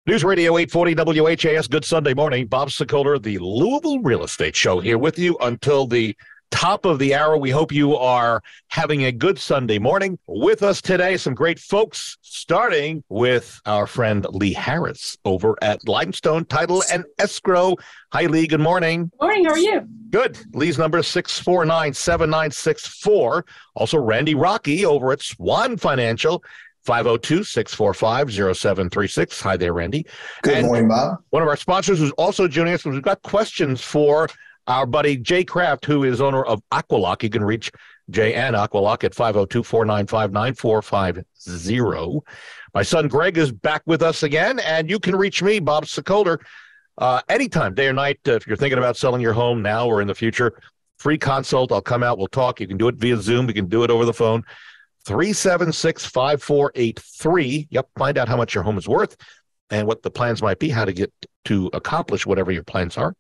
News Radio 840 WHAS. Good Sunday morning. Bob Sokoler, the Louisville Real Estate Show, here with you until the top of the hour. We hope you are having a good Sunday morning. With us today, some great folks, starting with our friend Lee Harris over at Limestone Title and Escrow. Hi, Lee. Good morning. Morning. How are you? Good. Lee's number is 649-7964. Also, Randy Rocky over at Swan Financial. 502-645-0736. Hi there, Randy. Good morning, Bob. One of our sponsors who's also joining us, we've got questions for our buddy Jay Kraft, who is owner of Aqualock. You can reach Jay and Aqualock at 502-495-9450. My son Greg is back with us again, and you can reach me, Bob Sokoler, anytime, day or night, if you're thinking about selling your home now or in the future. Free consult. I'll come out. We'll talk. You can do it via Zoom. You can do it over the phone. 376-5483. Yep, find out how much your home is worth and what the plans might be, how to get to accomplish whatever your plans are.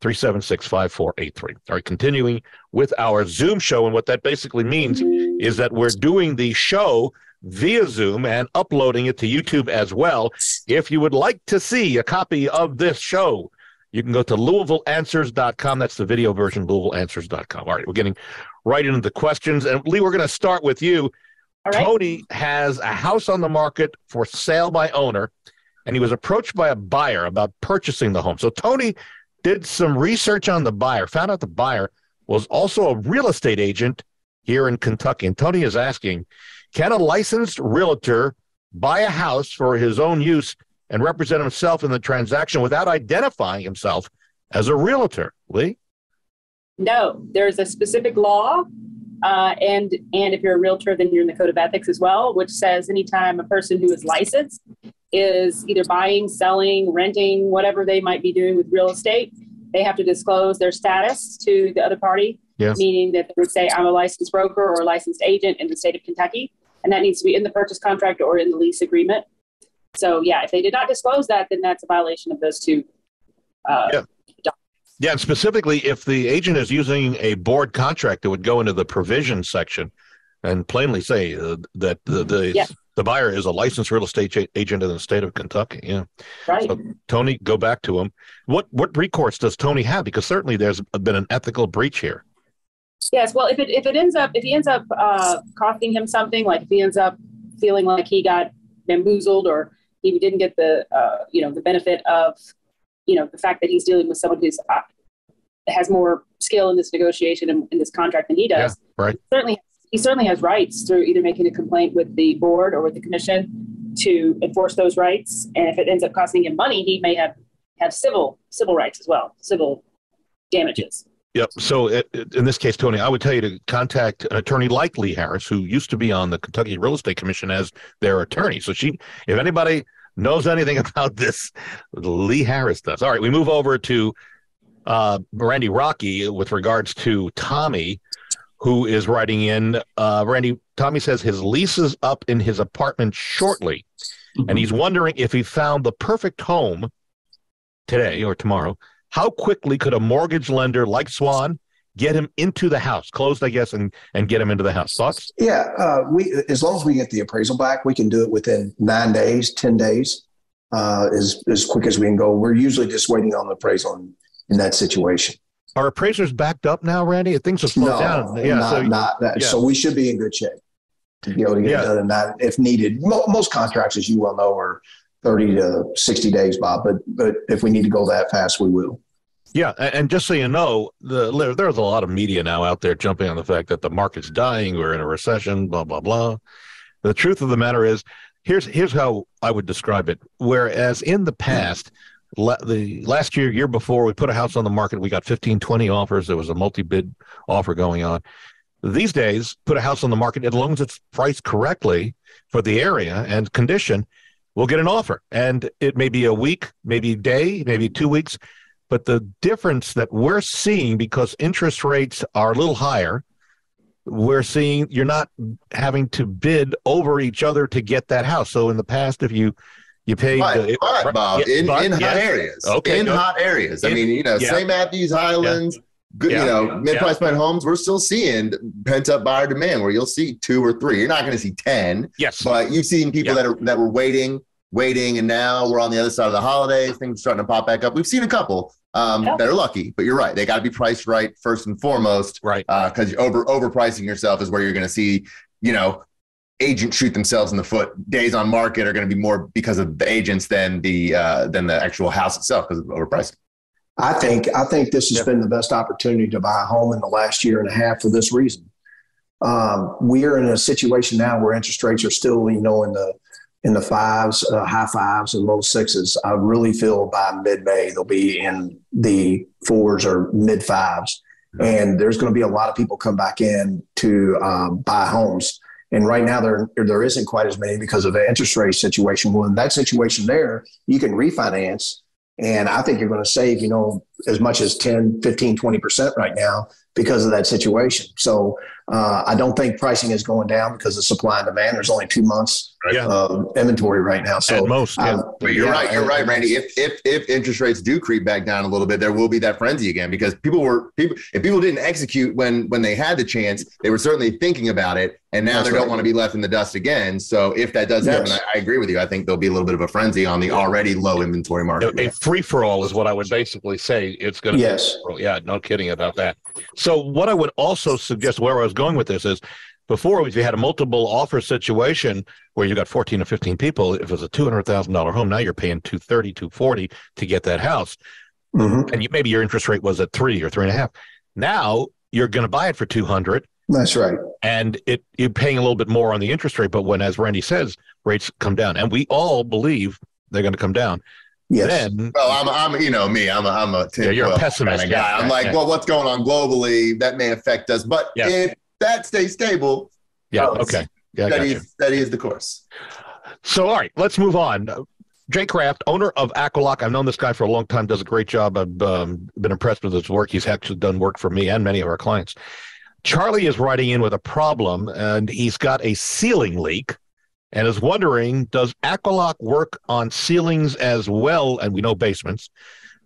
376-5483. All right, continuing with our Zoom show, and what that basically means is that we're doing the show via Zoom and uploading it to YouTube as well. If you would like to see a copy of this show, you can go to LouisvilleAnswers.com. That's the video version, LouisvilleAnswers.com. All right, we're getting right into the questions. And Lee, we're going to start with you. All right. Tony has a house on the market for sale by owner, and he was approached by a buyer about purchasing the home. So Tony did some research on the buyer, found out the buyer was also a real estate agent here in Kentucky. And Tony is asking, can a licensed realtor buy a house for his own use and represent himself in the transaction without identifying himself as a realtor? Lee? No, there's a specific law. And if you're a realtor, then you're in the Code of Ethics as well, which says anytime a person who is licensed is either buying, selling, renting, whatever they might be doing with real estate, they have to disclose their status to the other party, meaning that they would say, I'm a licensed broker or a licensed agent in the state of Kentucky, and that needs to be in the purchase contract or in the lease agreement. So, yeah, if they did not disclose that, then that's a violation of those two documents. Yeah, and specifically, if the agent is using a board contract, it would go into the provision section and plainly say that the buyer is a licensed real estate agent in the state of Kentucky. Yeah, right. So, Tony, go back to him. What recourse does Tony have? Because certainly there's been an ethical breach here. Yes, well, if he ends up costing him something, like if he ends up feeling like he got bamboozled or he didn't get the the benefit of the fact that he's dealing with someone who's has more skill in this negotiation and in this contract than he does. Yeah, right. He certainly has rights through either making a complaint with the board or with the commission to enforce those rights. And if it ends up costing him money, he may have civil rights as well, civil damages. Yep. So in this case, Tony, I would tell you to contact an attorney like Lee Harris, who used to be on the Kentucky Real Estate Commission as their attorney. So if anybody knows anything about this, Lee Harris does. All right, we move over to Randy Rocky with regards to Tommy, who is writing in. Tommy says his lease is up in his apartment shortly, and he's wondering if he found the perfect home today or tomorrow. How quickly could a mortgage lender like Swan get him into the house, closed, I guess, and get him into the house? Thoughts? Yeah, as long as we get the appraisal back, we can do it within 9 days, 10 days, as quick as we can go. We're usually just waiting on the appraisal in that situation. Are appraisers backed up now, Randy? Things have slowed down. Yeah, not that. Yeah. So we should be in good shape to be able to get it done in that if needed. Most contracts, as you well know, are 30 to 60 days, Bob. But if we need to go that fast, we will. Yeah, and just so you know, there's a lot of media now out there jumping on the fact that the market's dying, we're in a recession, blah, blah, blah. The truth of the matter is, here's how I would describe it. Whereas in the past, the last year before, we put a house on the market, we got 15, 20 offers. There was a multi-bid offer going on. These days, put a house on the market, as long as it's priced correctly for the area and condition, we'll get an offer. And it may be a week, maybe a day, maybe 2 weeks. But the difference that we're seeing, because interest rates are a little higher, we're seeing you're not having to bid over each other to get that house. So in the past, if you paid, Bob, in hot areas, hot areas. I mean, St. Matthews, Highlands, good, mid-price point homes. We're still seeing pent-up buyer demand where you'll see 2 or 3. You're not going to see 10. Yes, but you've seen people that were waiting waiting, and now we're on the other side of the holidays. Things are starting to pop back up. We've seen a couple that are lucky, but you're right. They got to be priced right first and foremost, right? Because overpricing yourself is where you're going to see, agents shoot themselves in the foot. Days on market are going to be more because of the agents than the actual house itself because of overpricing. I think this has been the best opportunity to buy a home in the last year and a half for this reason. We are in a situation now where interest rates are still, in the fives, high fives and low sixes. I really feel by mid-May they'll be in the fours or mid fives, and there's going to be a lot of people come back in to buy homes. And right now there isn't quite as many because of the interest rate situation. Well, in that situation there, you can refinance. And I think you're going to save, as much as 10, 15, 20% right now because of that situation. So I don't think pricing is going down because of supply and demand. There's only 2 months of inventory right now. So at most, but you're right. You're right, Randy. If interest rates do creep back down a little bit, there will be that frenzy again because if people didn't execute when they had the chance, they were certainly thinking about it. And now they don't want to be left in the dust again. So if that does happen, I agree with you. I think there'll be a little bit of a frenzy on the already low inventory market. A free-for-all is what I would basically say. It's going to be. Yeah, no kidding about that. So what I would also suggest, where I was going with this is, before, if you had a multiple offer situation where you got 14 or 15 people, if it was a $200,000 home, now you're paying $230,000, $240,000 to get that house. Mm-hmm. And maybe your interest rate was at 3 or 3.5. Now you're going to buy it for $200,000. That's right. And you're paying a little bit more on the interest rate. But when, as Randy says, rates come down, and we all believe they're going to come down. Yes. Then, well, I'm a you're a pessimist kind of guy. I'm like, well, what's going on globally that may affect us, but if that stays stable, okay, steady is the course. So, all right, let's move on. Jay Kraft, owner of Aqualock. I've known this guy for a long time. Does a great job. I've been impressed with his work. He's actually done work for me and many of our clients. Charlie is writing in with a problem, and he's got a ceiling leak. And is wondering, does Aqualock work on ceilings as well? And we know basements.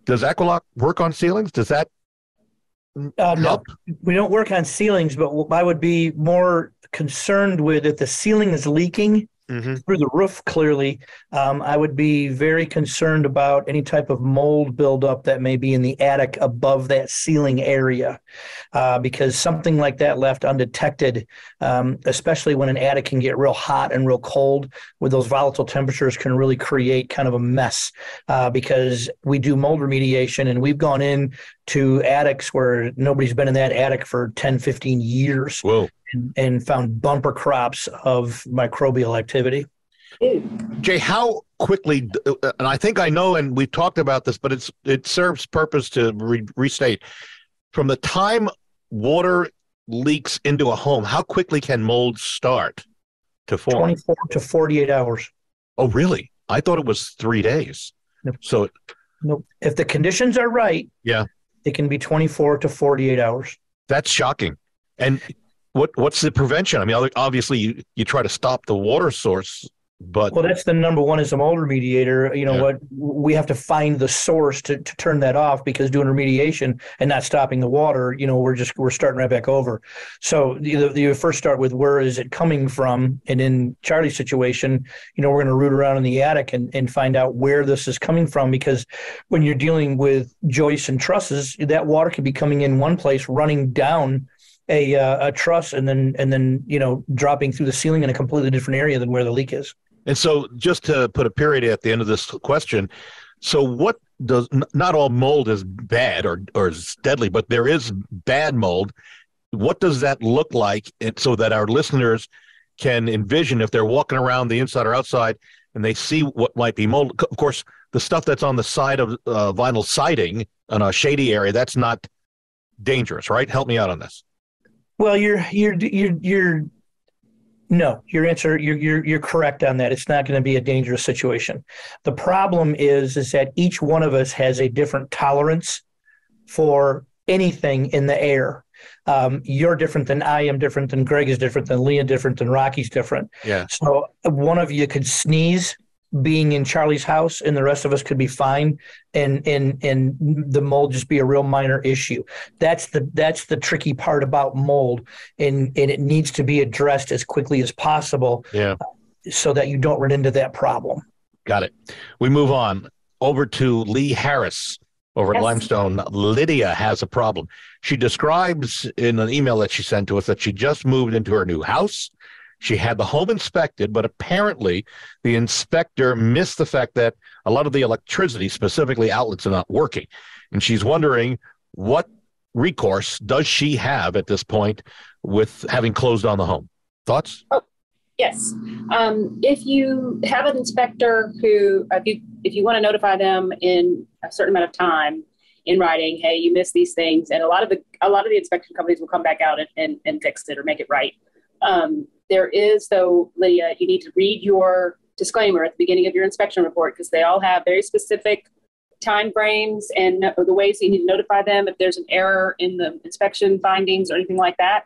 Does Aqualock work on ceilings? Does that help? No, we don't work on ceilings, but I would be more concerned with if the ceiling is leaking through the roof, clearly. I would be very concerned about any type of mold buildup that may be in the attic above that ceiling area, because something like that left undetected, especially when an attic can get real hot and real cold, with those volatile temperatures can really create kind of a mess, because we do mold remediation, and we've gone in to attics where nobody's been in that attic for 10, 15 years. Whoa. And found bumper crops of microbial activity. Jay, how quickly, and I think I know, and we've talked about this, but it serves purpose to restate, from the time water leaks into a home, how quickly can mold start to form? 24 to 48 hours. Oh, really? I thought it was 3 days. Nope. So, nope. If the conditions are right, it can be 24 to 48 hours. That's shocking. And what's the prevention? I mean, obviously you try to stop the water source, but that's the number one as a mold remediator. What we have to find the source to turn that off, because doing remediation and not stopping the water, we're starting right back over. So you first start with where is it coming from, and in Charlie's situation, we're going to root around in the attic and find out where this is coming from, because when you're dealing with joists and trusses, that water can be coming in one place, running down a truss, and then dropping through the ceiling in a completely different area than where the leak is. And so, just to put a period at the end of this question, so what does, not all mold is bad or is deadly, but there is bad mold. What does that look like, so that our listeners can envision, if they're walking around the inside or outside and they see what might be mold? Of course, the stuff that's on the side of vinyl siding on a shady area, that's not dangerous, right? Help me out on this. Well, you're correct on that. It's not going to be a dangerous situation. The problem is that each one of us has a different tolerance for anything in the air. You're different than I am, different than Greg is different than Leah, different than Rocky's different. Yeah. So one of you could sneeze being in Charlie's house, and the rest of us could be fine, and the mold just be a real minor issue. That's the tricky part about mold, and it needs to be addressed as quickly as possible, so that you don't run into that problem. Got it. We move on over to Lee Harris over at Limestone. Lydia has a problem. She describes in an email that she sent to us that she just moved into her new house. She had the home inspected, but apparently the inspector missed the fact that a lot of the electricity, specifically outlets, are not working. And she's wondering what recourse does she have at this point with having closed on the home. Thoughts? Oh, yes. If you have an inspector who, if you want to notify them in a certain amount of time in writing, hey, you missed these things, and a lot of the inspection companies will come back out and fix it or make it right. There is, though, Lydia, you need to read your disclaimer at the beginning of your inspection report, because they all have very specific time frames and the ways you need to notify them if there's an error in the inspection findings or anything like that.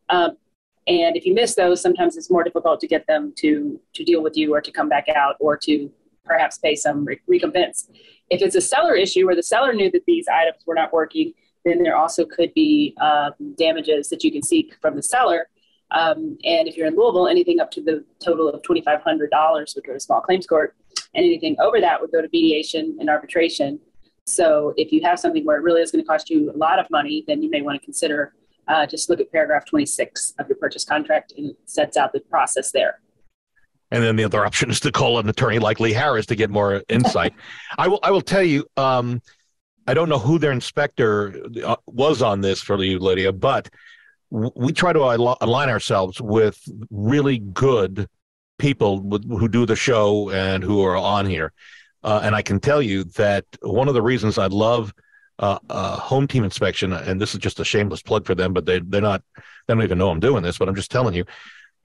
And if you miss those, sometimes it's more difficult to get them to deal with you or to come back out or to perhaps pay some recompense. If it's a seller issue where the seller knew that these items were not working, then there also could be damages that you can seek from the seller. And if you're in Louisville, anything up to the total of $2,500 would go to small claims court, and anything over that would go to mediation and arbitration. So if you have something where it really is going to cost you a lot of money, then you may want to consider just look at paragraph 26 of your purchase contract, and it sets out the process there. And then the other option is to call an attorney like Lee Harris to get more insight. I will tell you, I don't know who their inspector was on this for you, Lydia, but we try to align ourselves with really good people who do the show and who are on here. And I can tell you that one of the reasons I love home team inspection, and this is just a shameless plug for them, but they don't even know I'm doing this, but I'm just telling you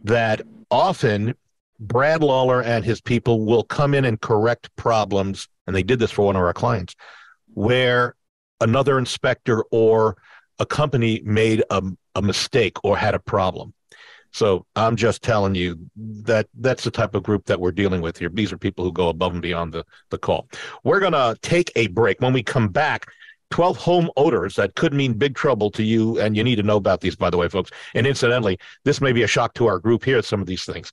that often Brad Lawler and his people will come in and correct problems. And they did this for one of our clients where another inspector or a company made a mistake or had a problem. So I'm just telling you that that's the type of group that we're dealing with here. These are people who go above and beyond the call. We're going to take a break. When we come back, 12 home odors that could mean big trouble to you, and you need to know about these, by the way, folks. And incidentally, this may be a shock to our group here, some of these things.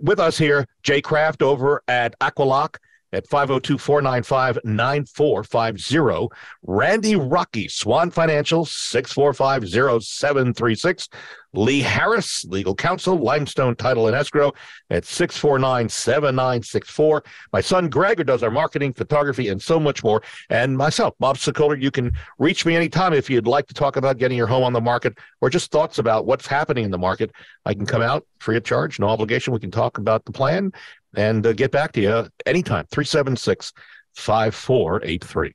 With us here, Jay Kraft over at Aqualock at 502-495-9450. Randy Rocky, Swan Financial, 645-0736. Lee Harris, Legal Counsel, Limestone Title and Escrow at 649-7964. My son Greg, who does our marketing, photography, and so much more. And myself, Bob Sokoler. You can reach me anytime if you'd like to talk about getting your home on the market or just thoughts about what's happening in the market. I can come out free of charge, no obligation. We can talk about the plan and get back to you anytime. 376-5483.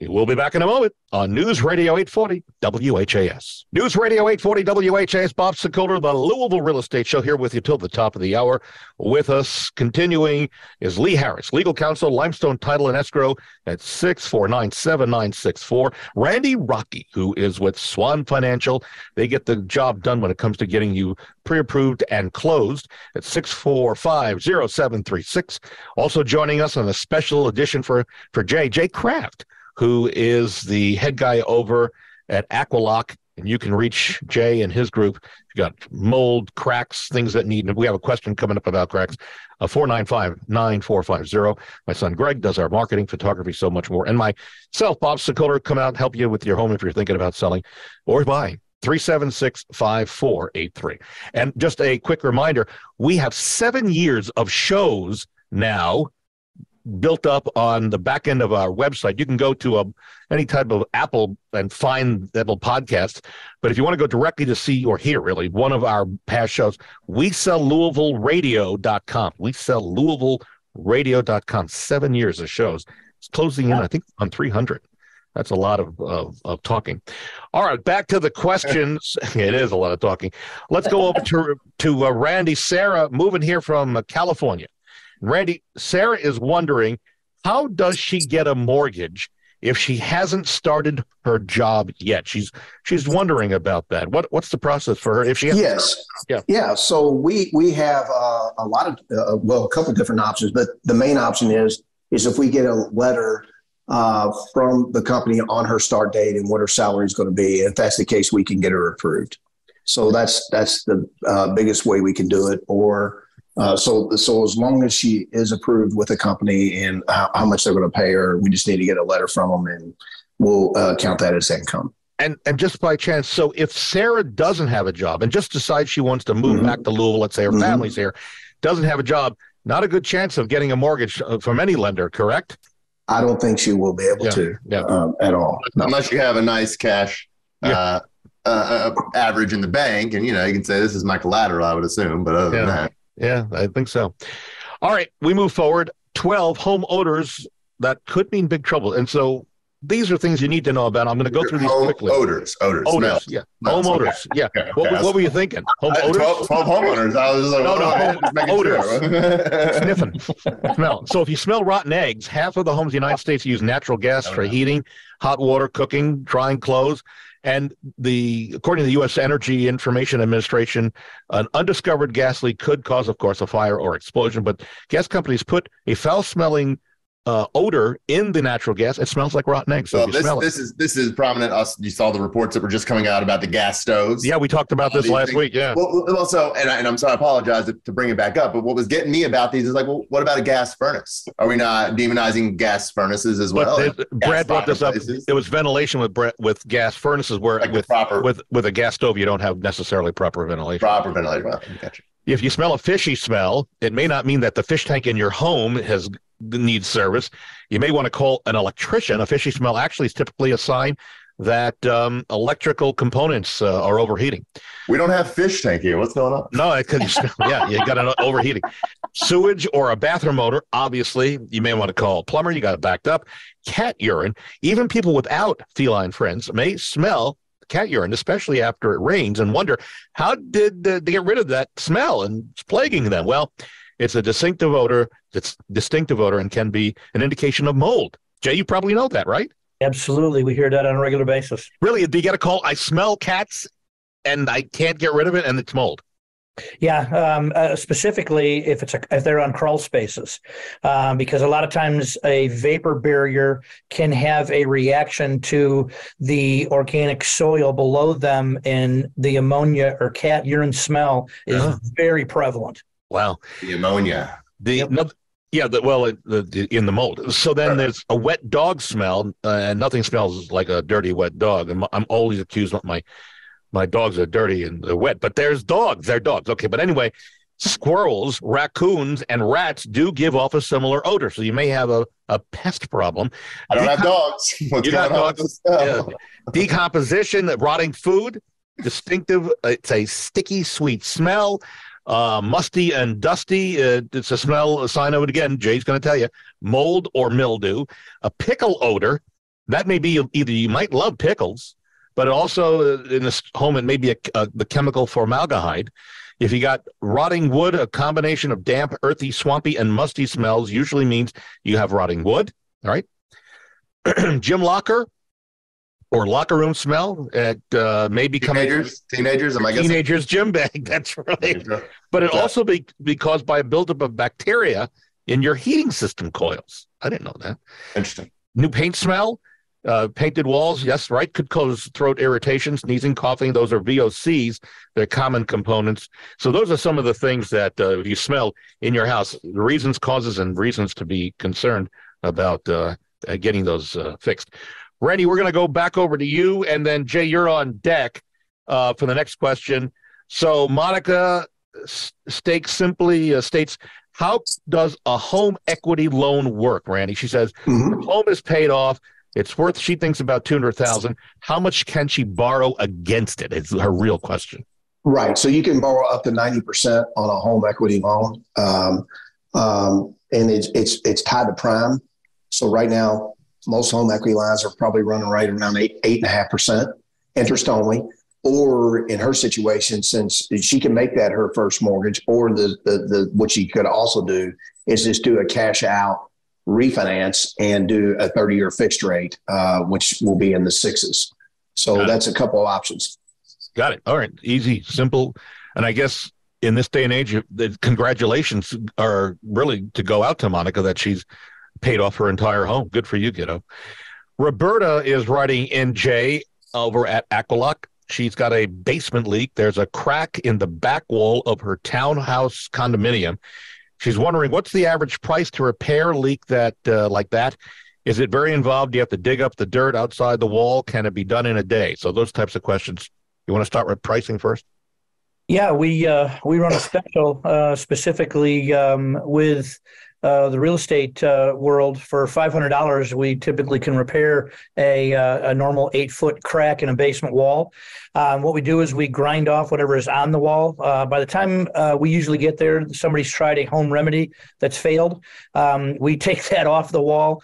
We'll be back in a moment on News Radio 840 WHAS. News Radio 840 WHAS. Bob Sokoler, the Louisville Real Estate Show, here with you till the top of the hour. With us, continuing, is Lee Harris, Legal Counsel, Limestone Title and Escrow at 649-7964. Randy Rocky, who is with Swan Financial. They get the job done when it comes to getting you pre-approved and closed at 645-0736. Also joining us on a special edition for Jay Kraft, who is the head guy over at Aqualock. And you can reach Jay and his group. You got mold, cracks, things that need. We have a question coming up about cracks. 495-9450. My son Greg does our marketing, photography, so much more. And myself, Bob Sokoler, come out and help you with your home if you're thinking about selling or buying. 376-5483. And just a quick reminder, we have 7 years of shows now built up on the back end of our website. You can go to any type of Apple and find Apple Podcasts. But if you want to go directly to see or hear, really, one of our past shows, we sell LouisvilleRadio.com. We sell LouisvilleRadio.com. 7 years of shows. It's closing in, I think, on 300. That's a lot of talking. All right, back to the questions. It is a lot of talking. Let's go over to Randy. Sarah, moving here from California. Randy, Sarah is wondering, how does she get a mortgage if she hasn't started her job yet? She's wondering about that. What's the process for her if she hasn't started? Yeah. So we have a lot of a couple different options, but the main option is if we get a letter from the company on her start date and what her salary is going to be. If that's the case, we can get her approved. So that's the biggest way we can do it. Or So as long as she is approved with a company and how much they're going to pay her, we just need to get a letter from them, and we'll count that as income. And just by chance, so if Sarah doesn't have a job and just decides she wants to move back to Louisville, let's say her family's here, doesn't have a job, not a good chance of getting a mortgage from any lender, correct? I don't think she will be able to at all. No. Unless you have a nice cash average in the bank, and you can say this is my collateral, I would assume. But other than that, yeah, I think so. All right, we move forward. 12 home odors that could mean big trouble, and so these are things you need to know about. I'm going to go through these quickly. Odors, smells. Yeah, home odors. Yeah. Okay. What were you thinking? Home odors? 12 homeowners. I was like, no, odors. Sniffing, smell. So if you smell rotten eggs, half of the homes in the United States use natural gas for heating, hot water, cooking, drying clothes. And according to the U.S. Energy Information Administration, an undiscovered gas leak could cause, of course, a fire or explosion. But gas companies put a foul-smelling odor in the natural gas. It smells like rotten eggs. So this is prominent. You saw the reports that were just coming out about the gas stoves. Yeah, we talked about this last week. Yeah. Well, also, and I'm sorry, I apologize to bring it back up, but what was getting me about these is like, well, what about a gas furnace? Are we not demonizing gas furnaces as well? Brad brought this up. It was ventilation with gas furnaces, where like with a gas stove you don't have necessarily proper ventilation. Proper ventilation. Well, gotcha. If you smell a fishy smell, it may not mean that the fish tank in your home needs service. You may want to call an electrician. A fishy smell actually is typically a sign that electrical components are overheating. We don't have fish tank here. What's going on? No, you got an overheating. Sewage or a bathroom odor, obviously, you may want to call a plumber. You got it backed up. Cat urine. Even people without feline friends may smell cat urine, especially after it rains, and wonder, how did they get rid of that smell and it's plaguing them? Well, it's a distinctive odor. It's distinctive odor and can be an indication of mold. Jay, you probably know that, right? Absolutely. We hear that on a regular basis. Really? Do you get a call? I smell cats and I can't get rid of it, and it's mold. Yeah, specifically if they're on crawl spaces, because a lot of times a vapor barrier can have a reaction to the organic soil below them, and the ammonia or cat urine smell is very prevalent. Wow, the ammonia. In the mold. So then there's a wet dog smell, and nothing smells like a dirty wet dog. And I'm always accused of my dogs are dirty and they're wet, but there's dogs. They're dogs. Okay, but anyway, squirrels, raccoons, and rats do give off a similar odor. So you may have a pest problem. I don't have dogs. You got dogs. Yeah. Decomposition, rotting food, distinctive. It's a sticky, sweet smell. Musty and dusty. It's a sign of it again. Jay's going to tell you. Mold or mildew. A pickle odor. That may be either you might love pickles, but also in this home, it may be the chemical formaldehyde. If you got rotting wood, a combination of damp, earthy, swampy, and musty smells usually means you have rotting wood. All right. Gym locker or locker room smell. It may be teenagers. Am I guessing? Teenagers gym bag. That's right. But it also be caused by a buildup of bacteria in your heating system coils. I didn't know that. Interesting. New paint smell. Painted walls, yes, right, could cause throat irritation, sneezing, coughing. Those are VOCs. They're common components. So those are some of the things that you smell in your house, the reasons, causes, and reasons to be concerned about getting those fixed. Randy, we're going to go back over to you, and then, Jay, you're on deck for the next question. So Monica states, how does a home equity loan work, Randy? She says, the home is paid off. It's worth, she thinks, about $200,000. How much can she borrow against it? It's her real question. Right. So you can borrow up to 90% on a home equity loan. And it's tied to prime. So right now, most home equity lines are probably running right around 8.5% interest only. Or in her situation, since she can make that her first mortgage, or what she could also do is just do a cash out refinance and do a 30-year fixed rate, which will be in the 6s. So that's a couple of options. Got it. All right. Easy, simple. And I guess in this day and age, the congratulations are really to go out to Monica that she's paid off her entire home. Good for you, kiddo. Roberta is writing in, Jay, over at Aqualock. She's got a basement leak. There's a crack in the back wall of her townhouse condominium. She's wondering, what's the average price to repair a leak that like that? Is it very involved? Do you have to dig up the dirt outside the wall? Can it be done in a day? So those types of questions. You want to start with pricing first? Yeah, we run a special specifically with the real estate world. For $500, we typically can repair a normal 8-foot crack in a basement wall. What we do is we grind off whatever is on the wall. By the time we usually get there, somebody's tried a home remedy that's failed. We take that off the wall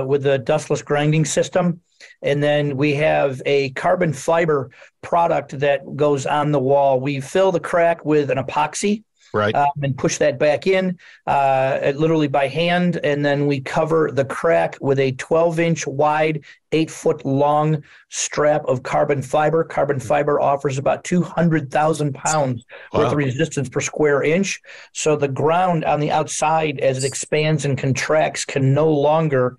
with the dustless grinding system. And then we have a carbon fiber product that goes on the wall. We fill the crack with an epoxy. Right. And push that back in literally by hand. And then we cover the crack with a 12-inch wide, 8-foot long strap of carbon fiber. Carbon fiber offers about 200,000 pounds worth of resistance per square inch. So the ground on the outside, as it expands and contracts, can no longer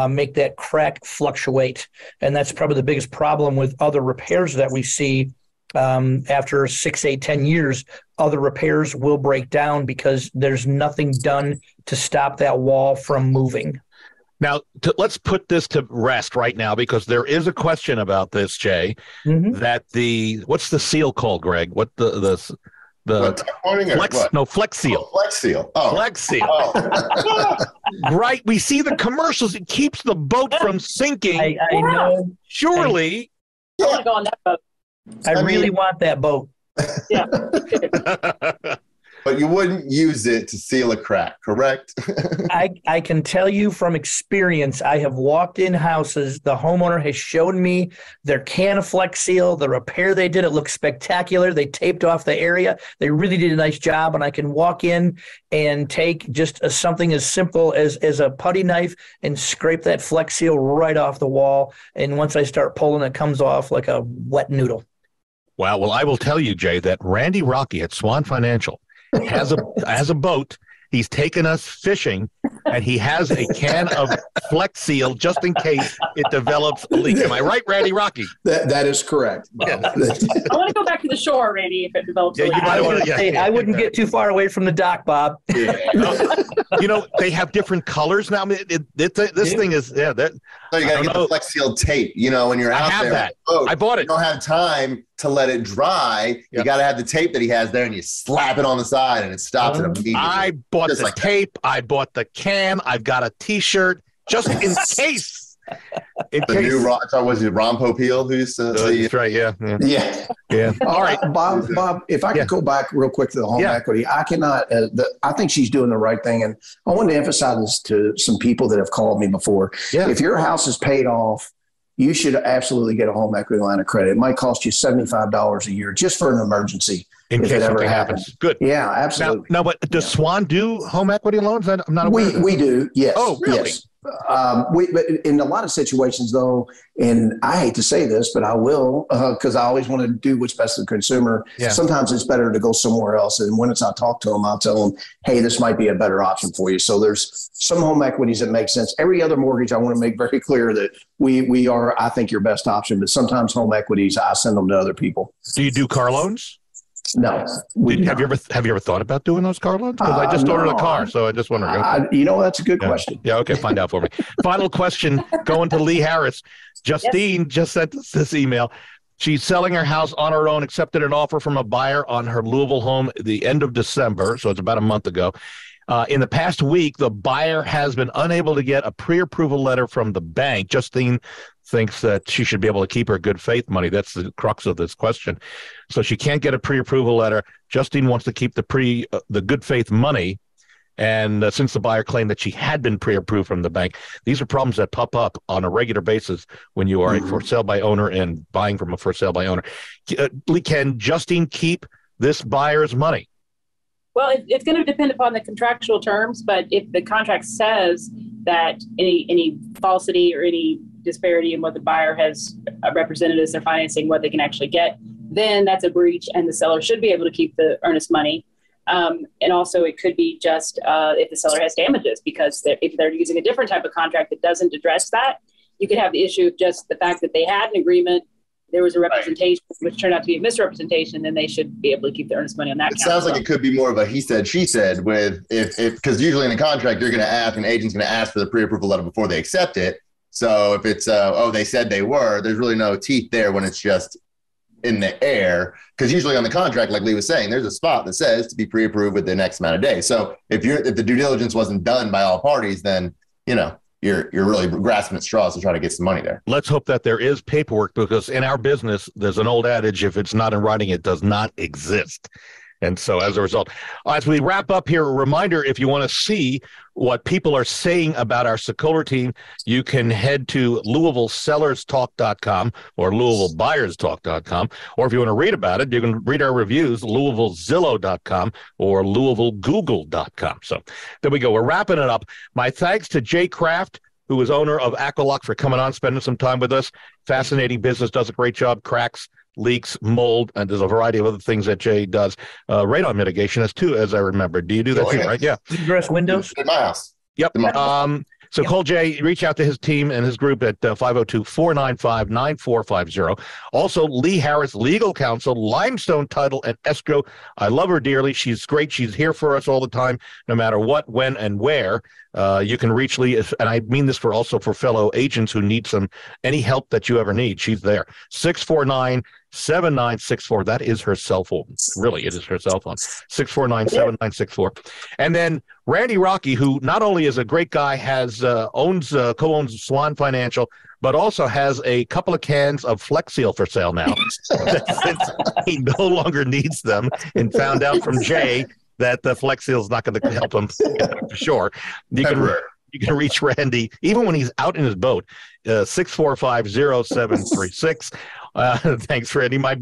make that crack fluctuate. And that's probably the biggest problem with other repairs that we see. After 6, 8, 10 years, other repairs will break down because there's nothing done to stop that wall from moving. Now, let's put this to rest right now, because there is a question about this, Jay, that what's the seal called, Greg? What the Flex Seal. Oh, Flex Seal. Oh. Flex Seal. Oh. Right. We see the commercials. It keeps the boat from sinking. I know. Surely. I want to go on that boat. I really want that boat. Yeah. But you wouldn't use it to seal a crack, correct? I can tell you from experience, I have walked in houses. The homeowner has shown me their can of Flex Seal, the repair they did. It looks spectacular. They taped off the area. They really did a nice job. And I can walk in and take just something as simple as a putty knife and scrape that Flex Seal right off the wall. And once I start pulling, it comes off like a wet noodle. Wow. Well, I will tell you, Jay, that Randy Rocky at Swan Financial has a boat. He's taken us fishing, and he has a can of Flex Seal just in case it develops a leak. Am I right, Randy Rocky? That is correct. I want to go back to the shore, Randy, if it develops a leak. I wouldn't get too far away from the dock, Bob. Yeah. They have different colors now. I mean, this thing is, So you got to get the Flex Seal tape, when you're out there. I have that. I bought it. You don't have time to let it dry. You got to have the tape that he has there, and you slap it on the side, and it stops it immediately. I bought the tape. I bought the can. I've got a T-shirt just in case. New was it Ron Popeil who's that's right? Yeah. All right, Bob. If I could go back real quick to the home equity, I cannot. I think she's doing the right thing, and I wanted to emphasize this to some people that have called me before. Yeah. If your house is paid off, you should absolutely get a home equity line of credit. It might cost you $75 a year just for an emergency. In case something happens. Good. Yeah, absolutely. Now, but does Swan do home equity loans? I'm not aware. We do, yes. Oh, really? Yes. But in a lot of situations, though, and I hate to say this, but I will, because I always want to do what's best for the consumer. Yeah. Sometimes it's better to go somewhere else. And when I talk to them, I'll tell them, hey, this might be a better option for you. So there's some home equities that make sense. Every other mortgage, I want to make very clear that we are, I think, your best option. But sometimes home equities, I send them to other people. Do you do car loans? No. Have you ever thought about doing those car loans? Because I just ordered a car, so I just wondered. That's a good question. Yeah, okay, find out for me. Final question, going to Lee Harris. Justine just sent us this email. She's selling her house on her own, accepted an offer from a buyer on her Louisville home at the end of December, so it's about a month ago. In the past week, the buyer has been unable to get a pre-approval letter from the bank. Justine thinks that she should be able to keep her good faith money. That's the crux of this question. So she can't get a pre-approval letter. Justine wants to keep the good faith money. And since the buyer claimed that she had been pre-approved from the bank, these are problems that pop up on a regular basis when you are a for sale by owner and buying from a for sale by owner. Can Justine keep this buyer's money? Well, it's going to depend upon the contractual terms, but if the contract says that any falsity or any disparity in what the buyer has represented as their financing, what they can actually get, then that's a breach, and the seller should be able to keep the earnest money. And also it could be just if the seller has damages, because if they're using a different type of contract that doesn't address that, you could have the issue of just the fact that they had an agreement there was a representation, which turned out to be a misrepresentation, then they should be able to keep the earnest money on that. It sounds like it could be more of a he said, she said with if because usually in a contract, you're going to ask, an agent's going to ask for the pre-approval letter before they accept it. So if it's, they said they were, there's really no teeth there when it's just in the air. Because usually on the contract, like Lee was saying, there's a spot that says to be pre-approved within X amount of days. So if the due diligence wasn't done by all parties, then, you're really grasping at straws to try to get some money there. Let's hope that there is paperwork, because in our business, there's an old adage, if it's not in writing, it does not exist. And so as a result, as we wrap up here, a reminder, if you want to see what people are saying about our Sokoler team, you can head to LouisvilleSellersTalk.com or LouisvilleBuyersTalk.com. Or if you want to read about it, you can read our reviews, LouisvilleZillow.com or LouisvilleGoogle.com. So there we go. We're wrapping it up. My thanks to Jay Kraft, who is owner of Aqualock, for coming on, spending some time with us. Fascinating business, does a great job, cracks, leaks, mold, and there's a variety of other things that Jay does. Radon mitigation as too, as I remember. Do you do that too, right? Yeah. Address windows? In my house. Yep. So call Jay, reach out to his team and his group at 502-495-9450. Also, Lee Harris, legal counsel, Limestone Title and Escrow. I love her dearly. She's great. She's here for us all the time, no matter what, when, and where. You can reach Lee, and I mean this for also for fellow agents who need any help that you ever need. She's there. 649-7964. That is her cell phone. Really, it is her cell phone. 649-7964. And then Randy Rocky, who not only is a great guy, co-owns Swan Financial, but also has a couple of cans of Flex Seal for sale now. Since he no longer needs them, and found out from Jay that the Flex Seal is not going to help him for sure. You can reach Randy even when he's out in his boat. 645-0736. Thanks, Randy. My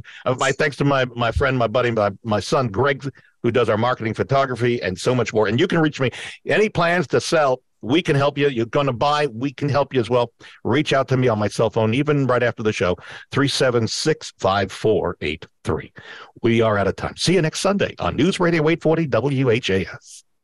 thanks to my friend, my buddy, my son Greg, who does our marketing, photography, and so much more. And you can reach me. Any plans to sell, we can help you. You're going to buy, we can help you as well. Reach out to me on my cell phone, even right after the show, 376-5483. We are out of time. See you next Sunday on News Radio 840 WHAS.